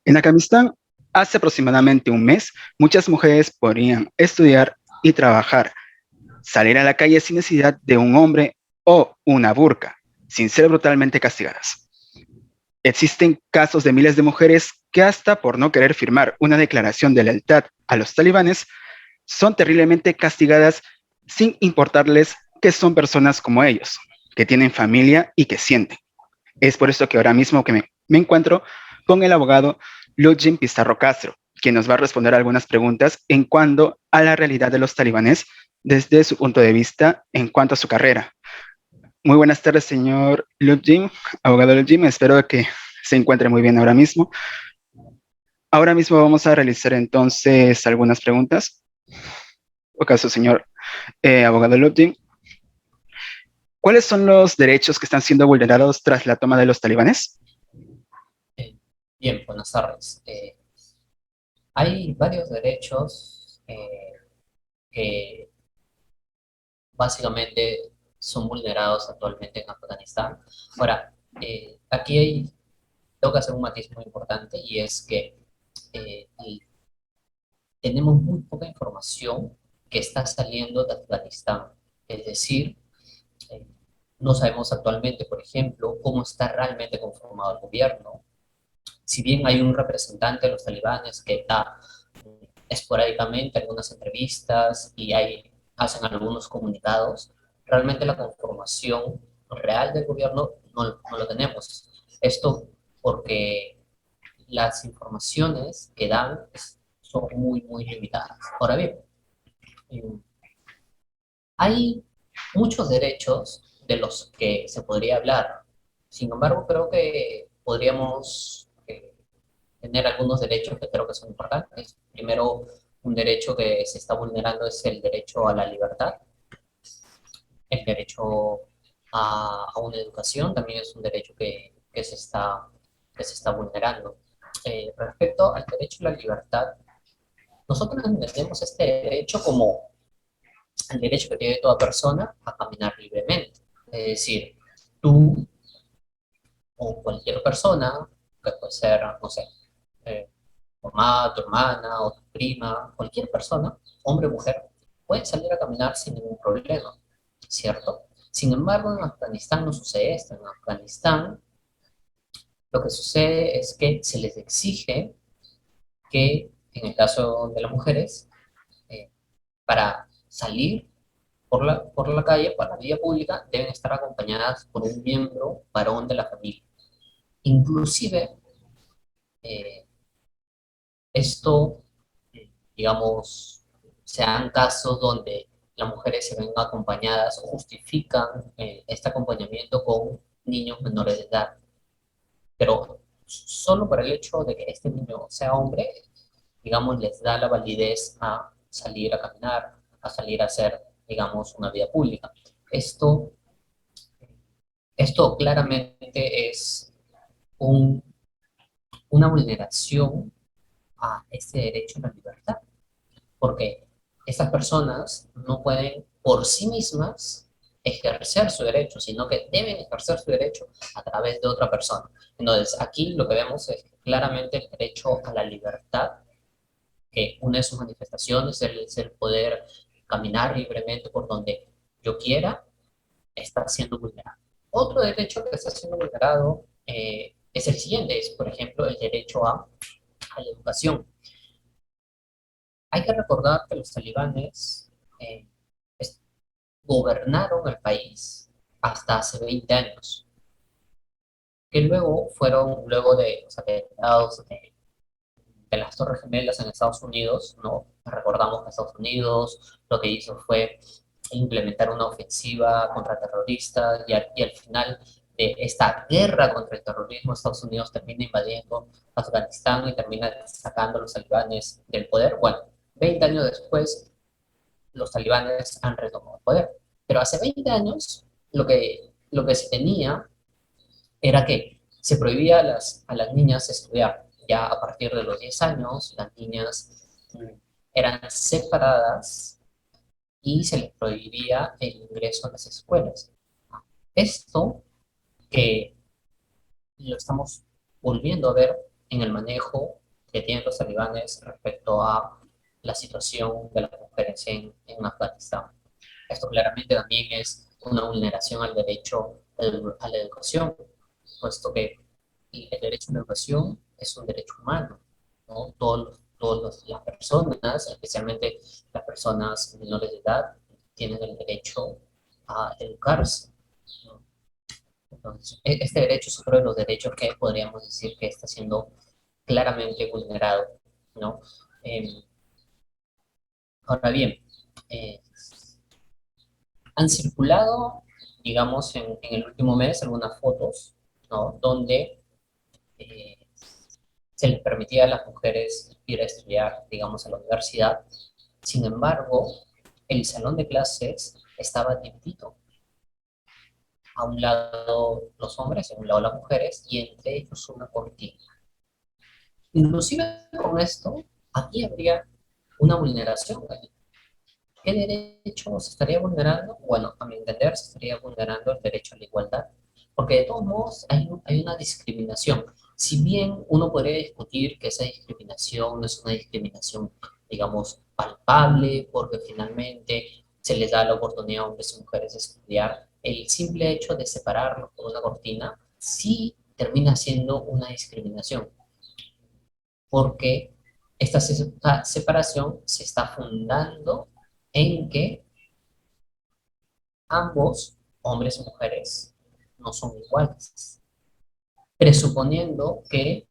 En Afganistán, hace aproximadamente un mes, muchas mujeres podrían estudiar y trabajar, salir a la calle sin necesidad de un hombre o una burka, sin ser brutalmente castigadas. Existen casos de miles de mujeres que hasta por no querer firmar una declaración de lealtad a los talibanes, son terriblemente castigadas sin importarles que son personas como ellos, que tienen familia y que sienten. Es por eso que ahora mismo que me encuentro con el abogado Ludwig Pizarro Castro, quien nos va a responder algunas preguntas en cuanto a la realidad de los talibanes desde su punto de vista en cuanto a su carrera. Muy buenas tardes, señor Ludwig, abogado Ludwig, espero que se encuentre muy bien ahora mismo. Ahora mismo vamos a realizar entonces algunas preguntas. ¿Acaso, señor abogado Ludwig? ¿Cuáles son los derechos que están siendo vulnerados tras la toma de los talibanes? Eh, Bien, buenas tardes. Hay varios derechos que básicamente son vulnerados actualmente en Afganistán. Ahora, tengo que hacer un matiz muy importante y es que y tenemos muy poca información que está saliendo de Afganistán. Es decir, eh, no sabemos actualmente, por ejemplo, cómo está realmente conformado el gobierno. Si bien hay un representante de los talibanes que da esporádicamente algunas entrevistas y hacen algunos comunicados, realmente la conformación real del gobierno no lo tenemos. Esto porque las informaciones que dan son muy limitadas. Ahora bien, eh, hay muchos derechos de los que se podría hablar. Sin embargo, creo que podríamos tener algunos derechos que creo que son importantes. Primero, un derecho que se está vulnerando es el derecho a la libertad, el derecho a una educación también es un derecho que se está vulnerando. Respecto al derecho a la libertad, nosotros entendemos este derecho como el derecho que tiene toda persona a caminar libremente. Es decir, tú o cualquier persona, que puede ser, no sé, eh, tu mamá, tu hermana o tu prima, cualquier persona, hombre o mujer, puede salir a caminar sin ningún problema, ¿cierto? Sin embargo, en Afganistán no sucede esto. En Afganistán lo que sucede es que se les exige que, en el caso de las mujeres, eh, para salir por la calle, por la vía pública, deben estar acompañadas por un miembro varón de la familia. Inclusive, eh, esto, digamos, se dan casos donde las mujeres se ven acompañadas o justifican este acompañamiento con niños menores de edad, pero solo por el hecho de que este niño sea hombre, digamos, les da la validez a salir a caminar, a salir a hacer, digamos, una vida pública. Esto, esto claramente es un, una vulneración a este derecho a la libertad, porque estas personas no pueden por sí mismas ejercer su derecho, sino que deben ejercer su derecho a través de otra persona. Entonces, aquí lo que vemos es claramente el derecho a la libertad, que una de sus manifestaciones es el poder caminar libremente por donde yo quiera, está siendo vulnerado. Otro derecho que está siendo vulnerado es el siguiente, es, por ejemplo, el derecho a la educación. Hay que recordar que los talibanes eh, gobernaron el país hasta hace 20 años, que luego fueron, luego de los atentados de las Torres Gemelas en Estados Unidos, ¿no? Recordamos que Estados Unidos lo que hizo fue implementar una ofensiva contra terroristas y al final de esta guerra contra el terrorismo, Estados Unidos termina invadiendo Afganistán y termina sacando a los talibanes del poder. Bueno, 20 años después, los talibanes han retomado el poder. Pero hace 20 años lo que se tenía era que se prohibía a las niñas estudiar. Ya a partir de los 10 años, las niñas eran separadas y se les prohibía el ingreso a las escuelas. Esto que lo estamos volviendo a ver en el manejo que tienen los talibanes respecto a la situación de las mujeres en Afganistán. Esto claramente también es una vulneración al derecho a la educación, puesto que el derecho a la educación es un derecho humano, ¿no? Todas las personas, especialmente las personas menores de edad, tienen el derecho a educarse, ¿no? Entonces, este derecho es otro de los derechos que podríamos decir que está siendo claramente vulnerado, ¿no? Eh, Ahora bien, eh, han circulado, digamos, en el último mes algunas fotos, ¿no? Donde eh, se les permitía a las mujeres ir a estudiar, digamos, a la universidad. Sin embargo, el salón de clases estaba dividido. A un lado los hombres, a un lado las mujeres, y entre ellos una cortina. Inclusive con esto, aquí habría una vulneración. ¿Qué derecho se estaría vulnerando? Bueno, a mi entender se estaría vulnerando el derecho a la igualdad, porque de todos modos hay una discriminación. Si bien uno podría discutir que esa discriminación no es una discriminación, digamos, palpable, porque finalmente se les da la oportunidad a hombres y mujeres de estudiar, el simple hecho de separarlos por una cortina sí termina siendo una discriminación, porque esta separación se está fundando en que ambos, hombres y mujeres, no son iguales, presuponiendo que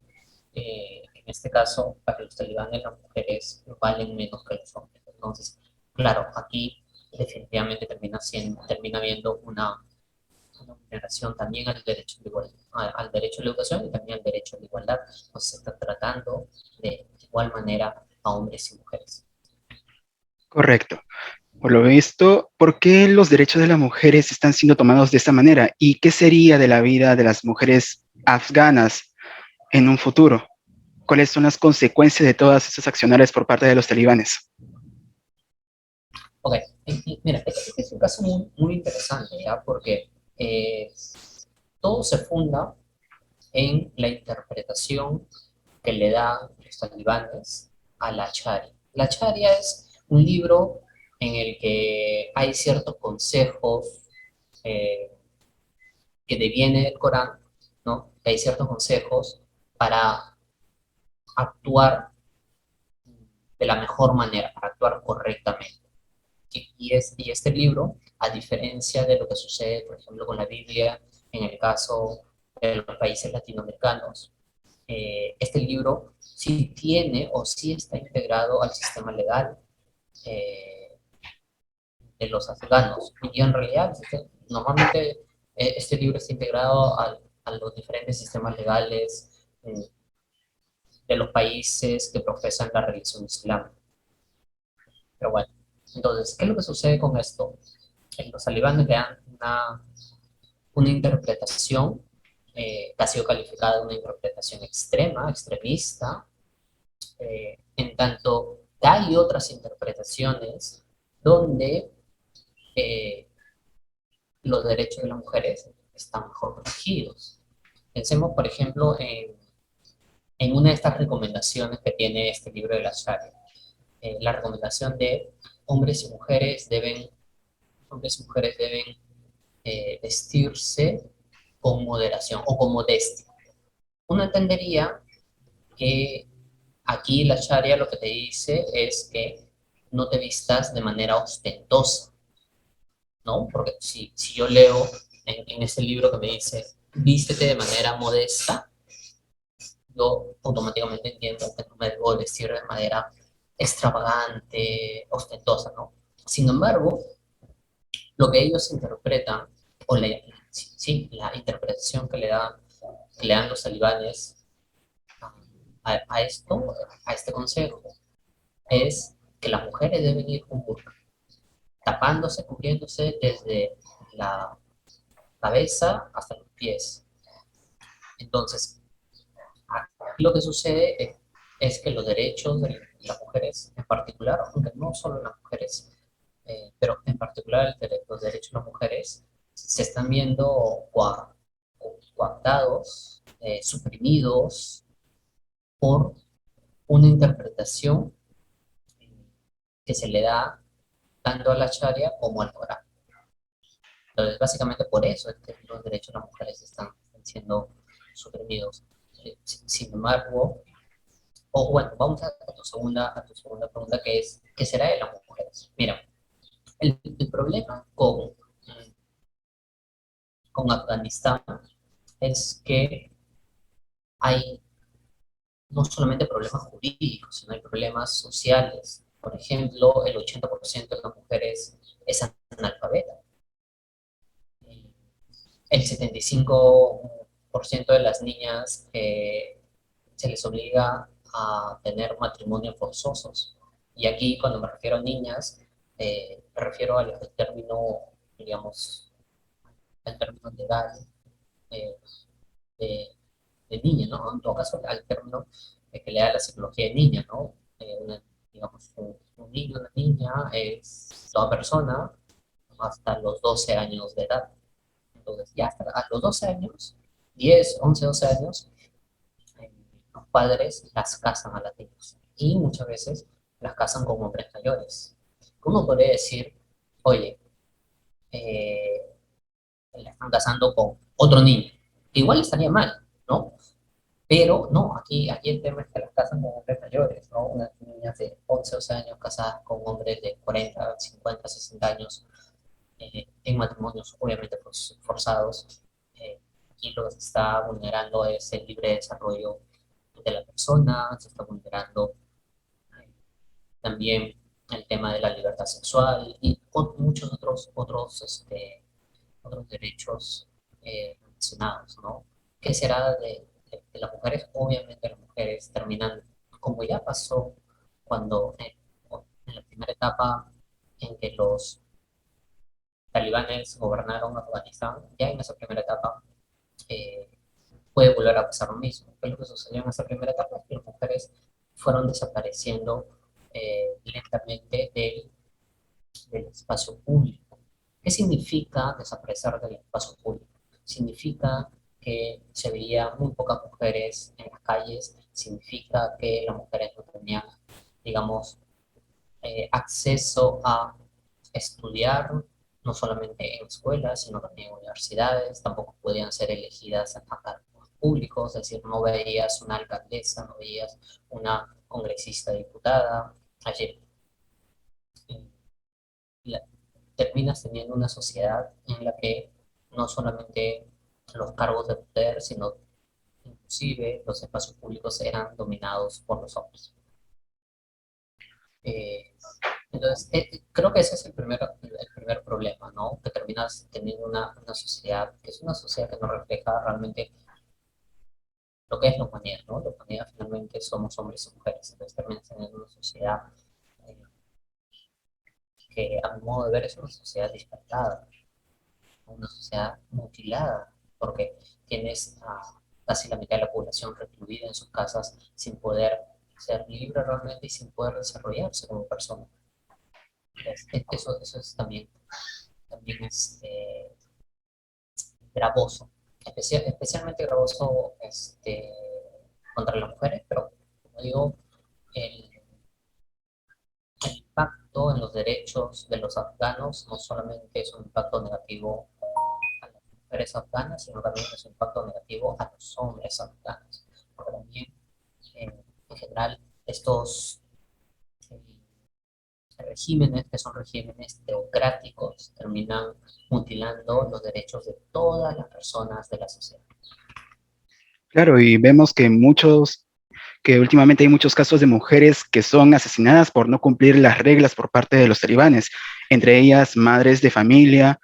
en este caso, para los talibanes las mujeres valen menos que los hombres. Entonces, claro, aquí definitivamente termina habiendo una vulneración también al derecho, de igualdad, al derecho a la educación y también al derecho a la igualdad. Entonces, se está tratando de igual manera a hombres y mujeres. Correcto. Por lo visto, ¿por qué los derechos de las mujeres están siendo tomados de esta manera? ¿Y qué sería de la vida de las mujeres afganas en un futuro? ¿Cuáles son las consecuencias de todas esas acciones por parte de los talibanes? Ok, mira, este es un caso muy interesante, ¿ya? Porque eh, todo se funda en la interpretación que le dan los talibanes a la Sharia. La Sharia es un libro en el que hay ciertos consejos eh, que deviene del Corán, ¿no? Que hay ciertos consejos para actuar de la mejor manera, para actuar correctamente. Y este libro, a diferencia de lo que sucede, por ejemplo, con la Biblia, en el caso de los países latinoamericanos, este libro sí tiene o sí está integrado al sistema legal eh, de los afganos. Y en realidad, normalmente este libro está integrado a los diferentes sistemas legales de los países que profesan la religión islámica. Pero bueno, entonces, ¿qué es lo que sucede con esto? Los talibanes le dan una interpretación que ha sido calificada de una interpretación extrema, extremista, en tanto que hay otras interpretaciones donde eh, los derechos de las mujeres están mejor protegidos. Pensemos, por ejemplo, en una de estas recomendaciones que tiene este libro de la Sharia, la recomendación de hombres y mujeres deben, hombres y mujeres deben vestirse con moderación o con modestia. Uno entendería que aquí la Sharia lo que te dice es que no te vistas de manera ostentosa, ¿no? Porque si yo leo en ese libro que me dice, vístete de manera modesta, yo automáticamente entiendo que no me debo vestir de manera extravagante, ostentosa, ¿no? Sin embargo, lo que ellos interpretan, o sí, la interpretación que le dan los talibanes a esto, a este consejo, es que las mujeres deben ir con burka, tapándose, cubriéndose desde la cabeza hasta los pies. Entonces, aquí lo que sucede es que los derechos de las mujeres en particular, aunque no solo las mujeres, pero en particular los derechos de las mujeres se están viendo coaptados, suprimidos, por una interpretación que se le da tanto a la Sharia como al Corán. Entonces, básicamente por eso es que los derechos de las mujeres están siendo suprimidos. Sin embargo, o bueno, vamos a tu segunda pregunta, que es, ¿qué será de las mujeres? Mira, el problema con Afganistán es que hay no solamente problemas jurídicos, sino hay problemas sociales. Por ejemplo, el 80% de las mujeres es analfabeta. El 75% de las niñas se les obliga a tener matrimonios forzosos. Y aquí, cuando me refiero a niñas, me refiero al término, digamos, al término legal eh, de, de niña, ¿no? En todo caso, al término que le da la psicología de niña, ¿no? Digamos, un niño, una niña es toda persona hasta los 12 años de edad. Entonces, ya hasta a los 12 años, 10 11 12 años, eh, los padres las casan a las niñas y muchas veces las casan con hombres mayores. Uno podría decir, oye, eh, la están casando con otro niño. Igual estaría mal, ¿no? Pero no, aquí el tema es que las casan con hombres mayores, ¿no? Unas niñas de 11 12 años casadas con hombres de 40 50 60 años en matrimonios obviamente pues, forzados. Aquí lo que se está vulnerando es el libre desarrollo de la persona, se está vulnerando eh, también el tema de la libertad sexual y muchos otros derechos relacionados, ¿no? ¿Qué será de las mujeres? Obviamente las mujeres terminan, como ya pasó cuando en la primera etapa en que los talibanes gobernaron Afganistán, ya en esa primera etapa eh, puede volver a pasar lo mismo. ¿Qué es lo que sucedió en esa primera etapa? Que las mujeres fueron desapareciendo lentamente del espacio público. ¿Qué significa desaparecer del espacio público? Significa que se veía muy pocas mujeres en las calles, significa que las mujeres no tenían, digamos, acceso a estudiar, no solamente en escuelas, sino también en universidades, tampoco podían ser elegidas a cargos públicos, es decir, no veías una alcaldesa, no veías una congresista diputada, allí la- terminas teniendo una sociedad en la que no solamente los cargos de poder, sino inclusive los espacios públicos eran dominados por los hombres. Eh, Entonces, creo que ese es el primer problema, ¿no? Que terminas teniendo una sociedad que es una sociedad que no refleja realmente lo que es la humanidad, ¿no? La humanidad finalmente somos hombres y mujeres, entonces terminas teniendo una sociedad eh, que a mi modo de ver es una sociedad dispertada, una sociedad mutilada, porque tienes a casi la mitad de la población recluida en sus casas sin poder ser libre realmente y sin poder desarrollarse como persona. Entonces, eso es también es gravoso, especialmente gravoso contra las mujeres, pero como digo, el impacto en los derechos de los afganos no solamente es un impacto negativo a las mujeres afganas, sino también es un impacto negativo a los hombres afganos, porque también en general estos eh, regímenes, que son regímenes teocráticos, terminan mutilando los derechos de todas las personas de la sociedad. Claro, y vemos que últimamente hay muchos casos de mujeres que son asesinadas por no cumplir las reglas por parte de los talibanes, entre ellas madres de familia,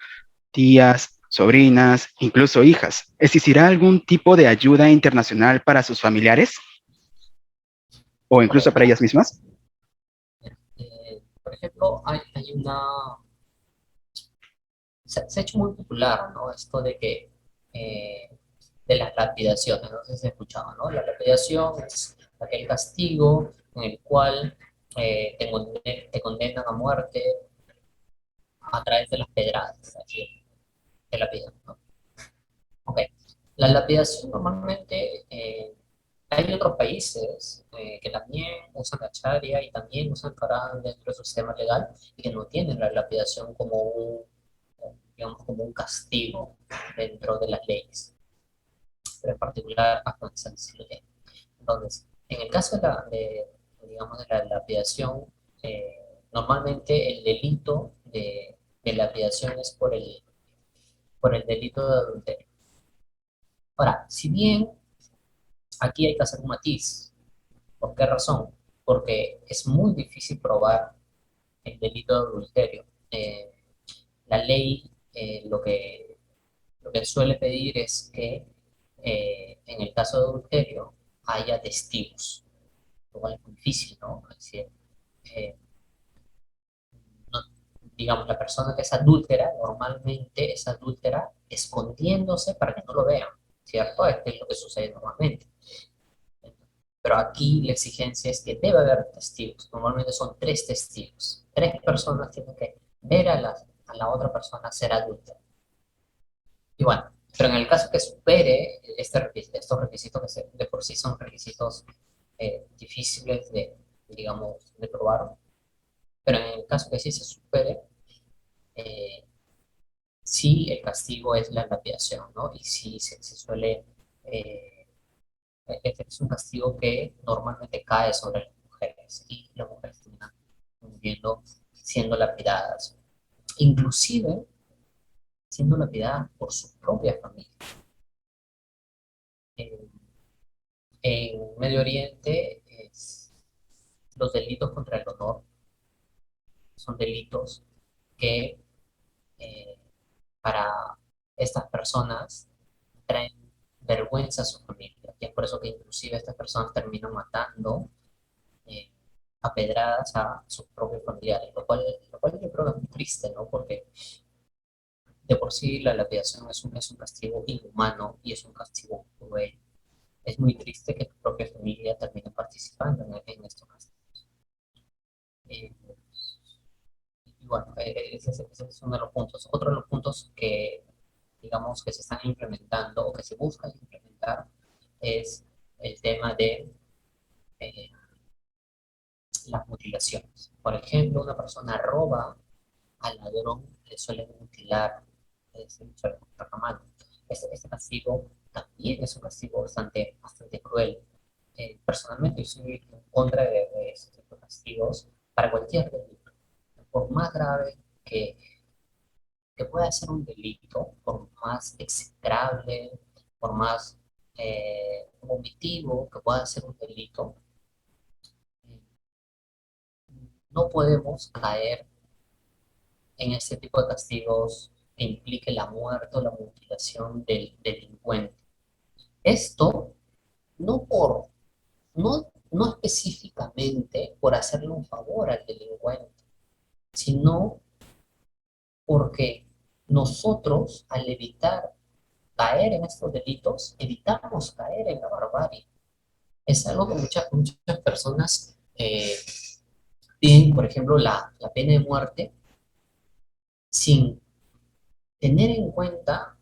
tías, sobrinas, incluso hijas. ¿Existirá algún tipo de ayuda internacional para sus familiares o incluso para Correcto. ellas mismas? Por ejemplo, se ha hecho muy popular, ¿no? Esto de las lapidaciones, no sé si se escuchaba, ¿no? La lapidación es aquel castigo en el cual te condenan a muerte a través de las pedradas, así, te lapidan, ¿no? Ok. La lapidación normalmente Hay otros países que también usan la Sharia y también usan Corán dentro de su sistema legal y que no tienen la lapidación como digamos, como un castigo dentro de las leyes, pero en particular Afganistán sí lo tiene. Entonces, en el caso digamos, de la lapidación, normalmente el delito de lapidación es por el delito de adulterio. Ahora, si bien aquí hay que hacer un matiz, ¿por qué razón? Porque es muy difícil probar el delito de adulterio. La ley lo que suele pedir es que en el caso de adulterio haya testigos, lo cual es muy difícil, ¿no? Es decir, eh, no- digamos, la persona que es adúltera normalmente es adúltera escondiéndose para que no lo vean, ¿cierto? Esto es lo que sucede normalmente. Pero aquí la exigencia es que debe haber testigos. Normalmente son tres testigos. Tres personas tienen que ver a la otra persona ser adulta. Y bueno, pero en el caso que supere estos requisitos de por sí son requisitos difíciles digamos, de probar, pero en el caso que sí se supere, eh, sí el castigo es la lapidación, ¿no? Y sí se suele, eh, este es un castigo que normalmente cae sobre las mujeres y las mujeres terminan muriendo siendo lapidadas, inclusive siendo lapidadas por su propia familia. Eh, en Medio Oriente, los delitos contra el honor son delitos que eh, para estas personas traen vergüenza a su familia. Y es por eso que inclusive estas personas terminan matando eh, a pedradas a sus propios familiares, lo cual yo creo que es muy triste, ¿no? Porque de por sí la lapidación es un castigo inhumano y es un castigo cruel. Es muy triste que tu propia familia termine participando en estos castigos. Eh, y bueno, ese es uno de los puntos. Otro de los puntos que, digamos, que se están implementando o que se buscan implementar es el tema de eh, las mutilaciones. Por ejemplo, una persona roba al ladrón, le suelen mutilar, se le suele cortar la mano. Este castigo también es un castigo bastante cruel. Personalmente, yo soy en contra de este tipo de castigos para cualquier delito. Por más grave que, que pueda ser un delito, por más execrable, por más vomitivo que pueda ser un delito, no podemos caer en este tipo de castigos que implique la muerte o la mutilación del delincuente. Esto no no específicamente por hacerle un favor al delincuente, sino porque nosotros, al evitar caer en estos delitos, evitamos caer en la barbarie. Es algo que muchas personas piden, por ejemplo, la pena de muerte sin tener en cuenta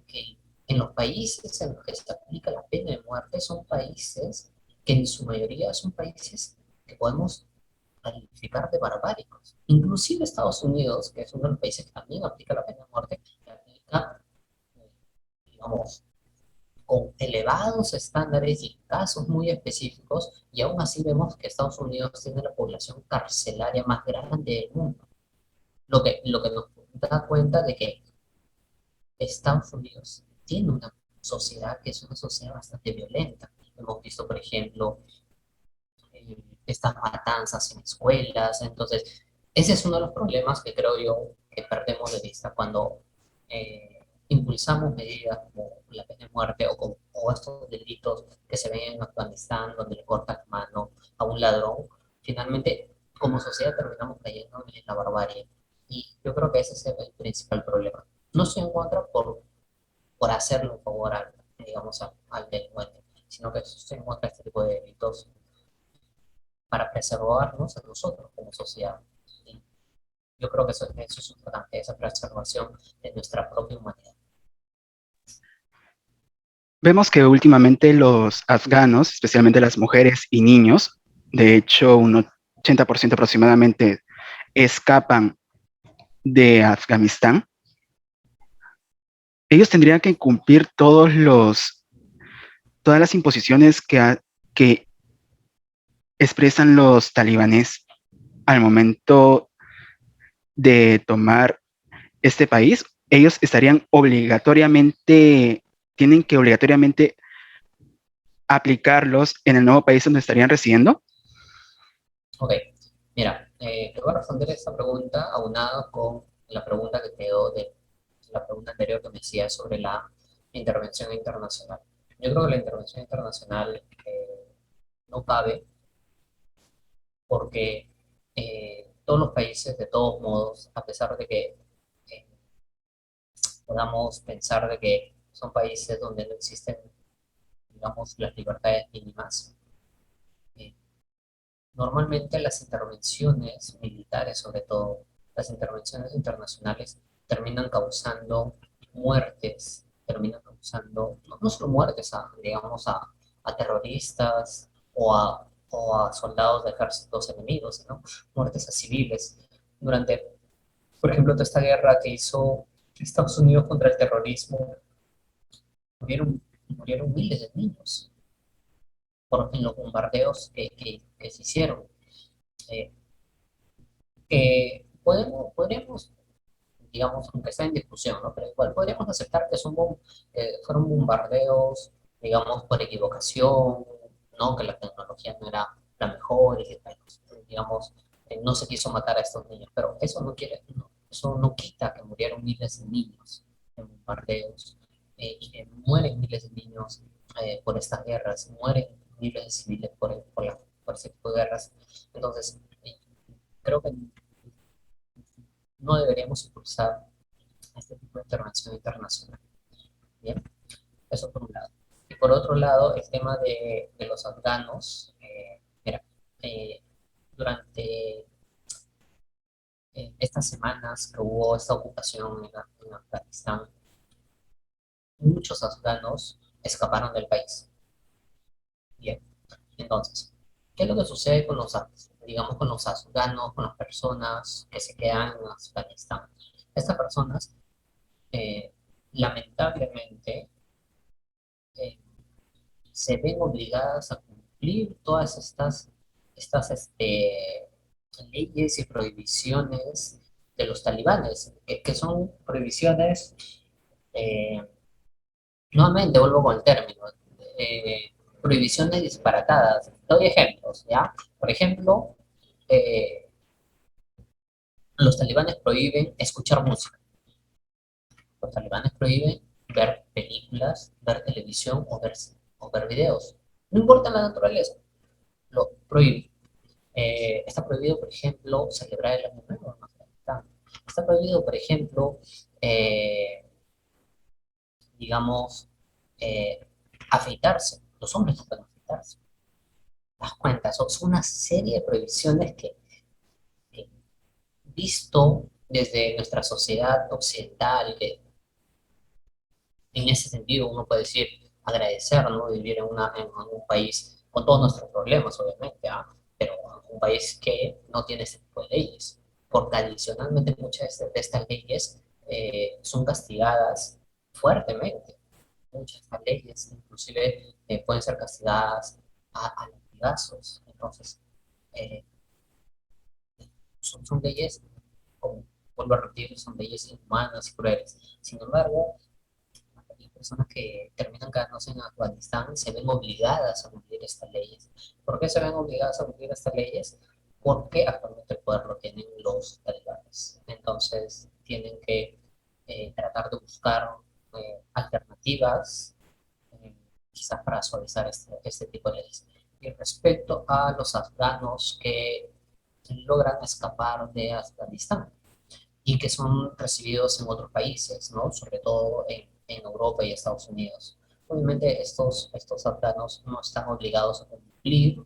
que en los países en los que se aplica la pena de muerte son países que en su mayoría son países que podemos calificar de barbáricos. Inclusive Estados Unidos, que es uno de los países que también aplica la pena de muerte, la aplica, digamos, con elevados estándares y casos muy específicos, y aún así vemos que Estados Unidos tiene la población carcelaria más grande del mundo, lo que nos da cuenta de que Estados Unidos tiene una sociedad que es una sociedad bastante violenta. Hemos visto, por ejemplo, estas matanzas en escuelas. Entonces, ese es uno de los problemas que creo yo que perdemos de vista cuando impulsamos medidas como la pena de muerte o estos delitos que se ven en Afganistán, donde le cortan la mano a un ladrón. Finalmente, como sociedad terminamos cayendo en la barbarie. Y yo creo que ese es el principal problema. No se encuentra por hacerle un favor digamos, al delincuente, sino que se encuentra este tipo de delitos para preservarnos a nosotros como sociedad. Y yo creo que eso es importante, esa preservación de nuestra propia humanidad. vemos que últimamente los afganos, especialmente las mujeres y niños, de hecho un 80% aproximadamente, escapan de Afganistán. Ellos tendrían que cumplir todas las imposiciones que expresan los talibanes al momento de tomar este país. Ellos estarían obligatoriamente, tienen que obligatoriamente aplicarlos en el nuevo país donde estarían residiendo. Ok, mira, te voy a responder esta pregunta aunada con la pregunta que te dio de la pregunta anterior que me decía sobre la intervención internacional. Yo creo que la intervención internacional no cabe porque todos los países, de todos modos, a pesar de que eh, podamos pensar de que son países donde no existen, digamos, las libertades mínimas, eh, normalmente las intervenciones militares, sobre todo las intervenciones internacionales, terminan causando muertes, terminan causando no solo muertes digamos, a terroristas o a soldados de ejércitos enemigos, ¿no? Muertes a civiles. Durante, por ejemplo, toda esta guerra que hizo Estados Unidos contra el terrorismo, murieron miles de niños en los bombardeos que se hicieron. Eh, podríamos, digamos, aunque está en discusión, ¿no? Pero igual podríamos aceptar que fueron bombardeos, digamos, por equivocación, ¿no? Que la tecnología no era la mejor y que, digamos, no se quiso matar a estos niños, pero eso no quita que murieron miles de niños en bombardeos y que mueren miles de niños por estas guerras, mueren miles de civiles por ese tipo de guerras. Entonces, creo que no deberíamos impulsar este tipo de intervención internacional. Bien, eso por un lado. Y por otro lado, el tema de los afganos, mira, eh, durante estas semanas que hubo esta ocupación en Afganistán, muchos afganos escaparon del país. Bien, entonces, ¿qué es lo que sucede con digamos, con los afganos, con las personas que se quedan en Afganistán? Estas personas, eh, lamentablemente, eh, se ven obligadas a cumplir todas estas leyes y prohibiciones de los talibanes, que son prohibiciones, eh, nuevamente vuelvo con el término, prohibiciones disparatadas. Te doy ejemplos, ¿ya? Por ejemplo, eh, los talibanes prohíben escuchar música, los talibanes prohíben ver películas, ver televisión o ver videos. No importa la naturaleza, lo prohíben. Está prohibido, por ejemplo, celebrar el Año Nuevo en Afganistán. Está prohibido, por ejemplo, eh, digamos, eh, afeitarse. Los hombres no pueden afeitarse. ¿Te das cuenta? Son una serie de prohibiciones que visto desde nuestra sociedad occidental, que en ese sentido uno puede decir agradecer, ¿no? Vivir en un país con todos nuestros problemas, obviamente, ¿ah? Pero un país que no tiene ese tipo de leyes, porque adicionalmente muchas de estas leyes son castigadas fuertemente. Muchas de estas leyes inclusive pueden ser castigadas a latigazos. Entonces, eh, son leyes, como vuelvo a repetir, son leyes inhumanas y crueles. Sin embargo, las personas que terminan quedándose en Afganistán se ven obligadas a cumplir estas leyes. ¿Por qué se ven obligadas a cumplir estas leyes? Porque actualmente el poder lo tienen los talibanes. Entonces tienen que tratar de buscar alternativas, eh, quizás para suavizar este tipo de leyes. Y respecto a los afganos que logran escapar de Afganistán, y que son recibidos en otros países, ¿no? Sobre todo en Europa y Estados Unidos. Obviamente estos afganos no están obligados a cumplir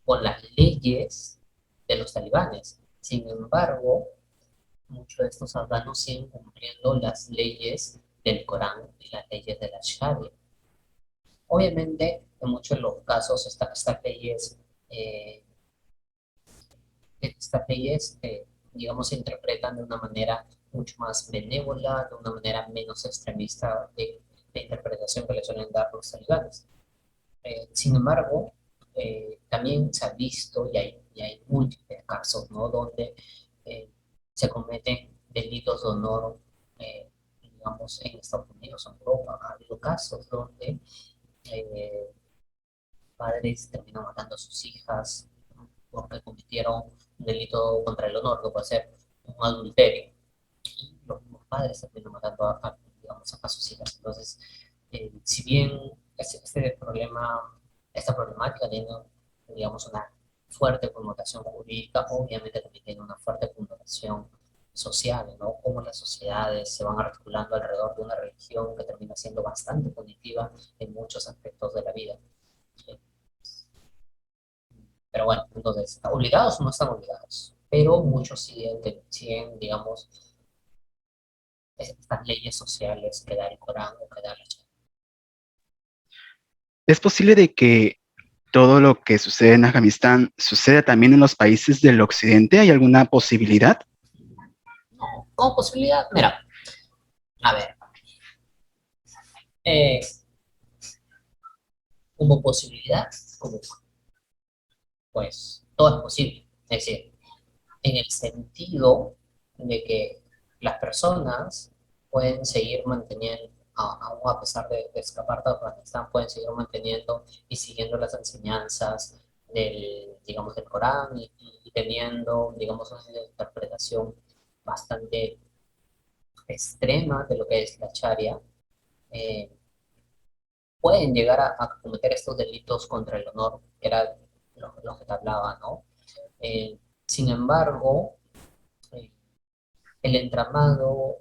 con las leyes de los talibanes. Sin embargo, muchos de estos afganos siguen cumpliendo las leyes del Corán y las leyes de la Sharia. Obviamente, en muchos de los casos, estas leyes, eh, digamos, se interpretan de una manera mucho más benévola, de una manera menos extremista de interpretación que le suelen dar los talibanes. Sin embargo, también se ha visto, y hay múltiples casos, ¿no? Donde eh, se cometen delitos de honor, digamos, en Estados Unidos, en Europa. Ha habido casos donde eh, padres terminan matando a sus hijas porque cometieron un delito contra el honor, que puede ser un adulterio. Y los mismos padres terminan matando digamos, a sus hijas. Entonces, si bien este problema, esta problemática tiene, digamos, una fuerte connotación jurídica, obviamente también tiene una fuerte connotación social, ¿no? Cómo las sociedades se van articulando alrededor de una religión que termina siendo bastante punitiva en muchos aspectos de la vida. Pero bueno, entonces, obligados o no están obligados, pero muchos siguen, digamos, estas leyes sociales que da el Corán o que da la Sharia. ¿Es posible de que todo lo que sucede en Afganistán suceda también en los países del occidente? ¿Hay alguna posibilidad? No, como posibilidad, mira, a ver, eh, como posibilidad, como pues todo es posible. Es decir, en el sentido de que las personas pueden seguir manteniendo, aún a pesar de escapar de Afganistán, pueden seguir manteniendo y siguiendo las enseñanzas del, digamos, del Corán y teniendo, digamos, una interpretación bastante extrema de lo que es la Sharia. eh, Pueden llegar a cometer estos delitos contra el honor, que era lo que te hablaba, ¿no? Eh, Sin embargo, eh, el entramado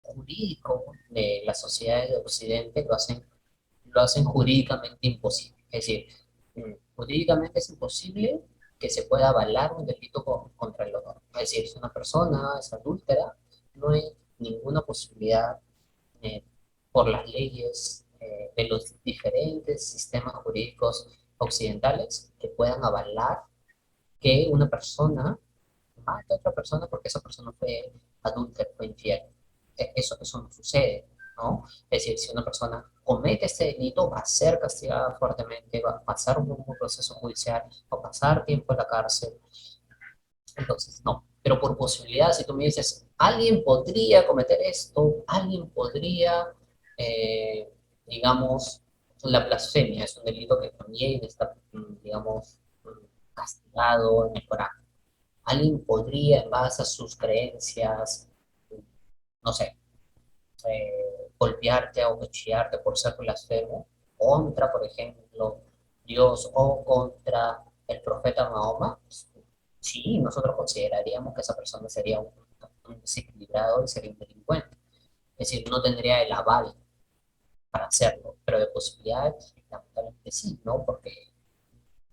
jurídico de las sociedades de Occidente lo hacen jurídicamente imposible. Es decir, jurídicamente es imposible que se pueda avalar un delito contra el honor. Es decir, si una persona es adúltera, no hay ninguna posibilidad por las leyes de los diferentes sistemas jurídicos occidentales que puedan avalar que una persona mata a otra persona porque esa persona fue adúltera, fue infiel. Eso no sucede, ¿no? Es decir, si una persona comete este delito, va a ser castigada fuertemente, va a pasar un proceso judicial, va a pasar tiempo en la cárcel. Entonces, no. Pero por posibilidad, si tú me dices, alguien podría cometer esto, alguien podría, eh, digamos, la blasfemia es un delito que también está, digamos, castigado en el Corán. Alguien podría, en base a sus creencias, no sé, golpearte o cuchillarte por ser blasfemo contra, por ejemplo, Dios o contra el profeta Mahoma. Sí, nosotros consideraríamos que esa persona sería un desequilibrado y sería un delincuente. Es decir, no tendría el aval para hacerlo, pero de posibilidades, lamentablemente sí, ¿no? Porque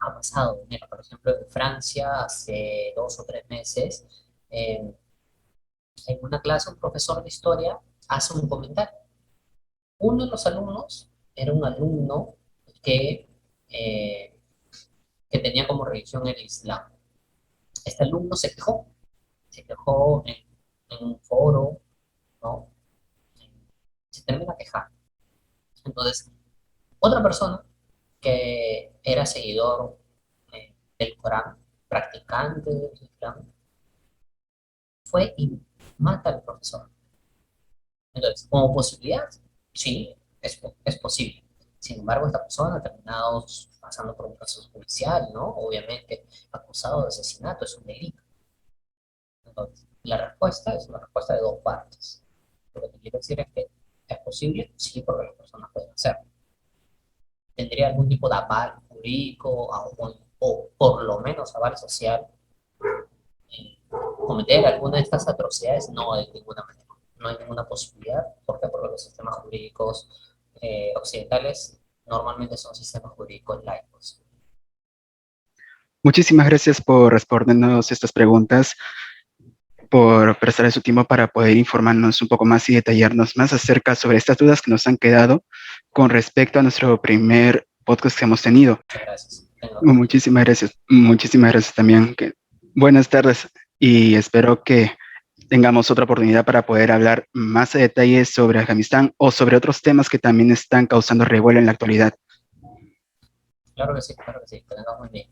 ha pasado. Mira, por ejemplo, en Francia, hace 2 o 3 meses, eh, en una clase, un profesor de historia hace un comentario. Uno de los alumnos era un alumno que, eh, que tenía como religión el Islam. Este alumno se quejó en un foro, ¿no? Se termina quejando. Entonces, otra persona que era seguidor del Corán, practicante del Islam, fue y mata al profesor. Entonces, como posibilidad, sí, es posible. Sin embargo, esta persona ha terminado pasando por un proceso judicial, ¿no? Obviamente, acusado de asesinato, es un delito. Entonces, la respuesta es una respuesta de dos partes. Lo que te quiero decir es que es posible, sí, porque las personas pueden hacerlo. ¿Tendría algún tipo de aval jurídico o por lo menos aval social? Cometer alguna de estas atrocidades, no de ninguna manera, no hay ninguna posibilidad. ¿Por qué? Porque los sistemas jurídicos occidentales normalmente son sistemas jurídicos laicos. Muchísimas gracias por respondernos estas preguntas. por prestar su tiempo para poder informarnos un poco más y detallarnos más acerca sobre estas dudas que nos han quedado con respecto a nuestro primer podcast que hemos tenido. Muchas gracias. Tenga buen día. Muchísimas gracias también. Buenas tardes y espero que tengamos otra oportunidad para poder hablar más a detalle sobre Afganistán o sobre otros temas que también están causando revuelo en la actualidad. Claro que sí, claro que sí. Que tengas buen día.